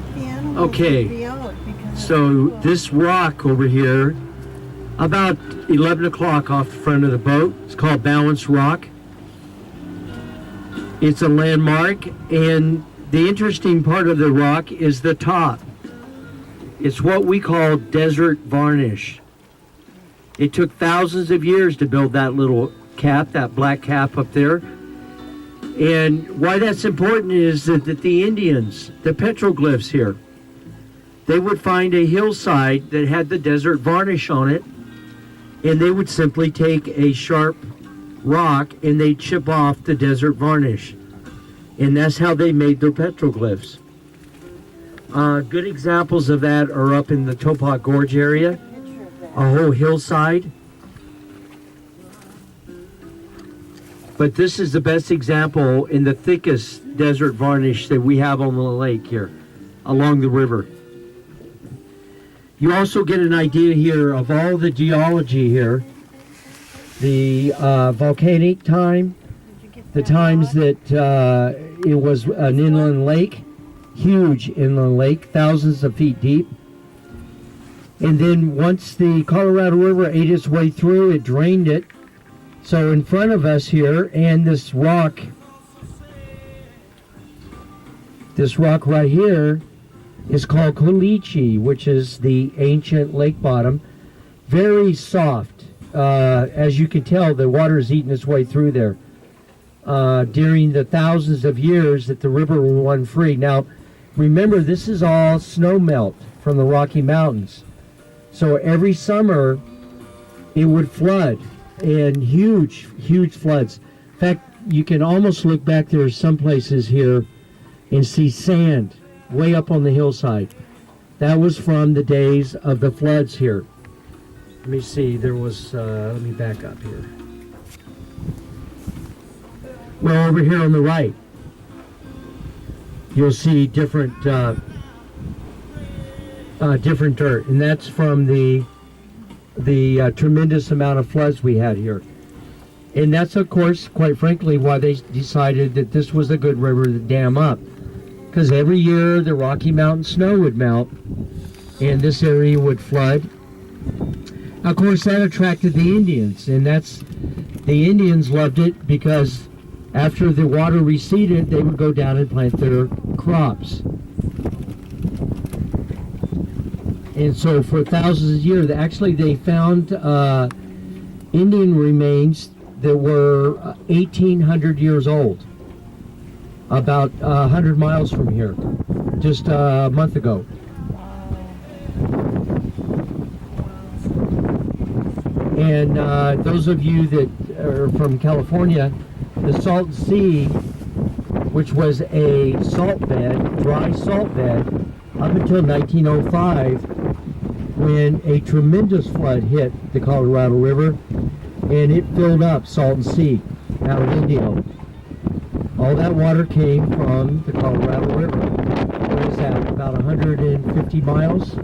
think the animals Okay, would be out because so this rock over here, about 11 o'clock off the front of the boat, it's called Balance Rock. It's a landmark, and the interesting part of the rock is the top. It's what we call desert varnish. It took thousands of years to build that little cap, that black cap up there. And why that's important is that the Indians, the petroglyphs here, they would find a hillside that had the desert varnish on it, and they would simply take a sharp rock and they'd chip off the desert varnish. And that's how they made their petroglyphs. Good examples of that are up in the Topak Gorge area, a whole hillside. But this is the best example in the thickest desert varnish that we have on the lake here, along the river. You also get an idea here of all the geology here, the volcanic time, the times that it was an inland lake, huge inland lake, thousands of feet deep. And then once the Colorado River ate its way through, it drained it. So in front of us here, and this rock right here is called Caliche, which is the ancient lake bottom. Very soft. As you can tell, the water is eating its way through there. During the thousands of years that the river will run free. Now, remember, this is all snow melt from the Rocky Mountains. So every summer, it would flood, and huge, huge floods. In fact, you can almost look back there some places here and see sand way up on the hillside. That was from the days of the floods here. Let me see, there was, let me back up here. Well, over here on the right, you'll see different different dirt, and that's from the tremendous amount of floods we had here. And that's, of course, quite frankly, why they decided that this was a good river to dam up. Because every year the Rocky Mountain snow would melt, and this area would flood. Of course, that attracted the Indians, and the Indians loved it because after the water receded, they would go down and plant their crops. And so for thousands of years, actually they found Indian remains that were 1,800 years old, about 100 miles from here, just a month ago. And those of you that are from California, the Salton Sea, which was a salt bed, dry salt bed, up until 1905, when a tremendous flood hit the Colorado River, and it filled up Salton Sea out of Indio. All that water came from the Colorado River. What is that, about 150 miles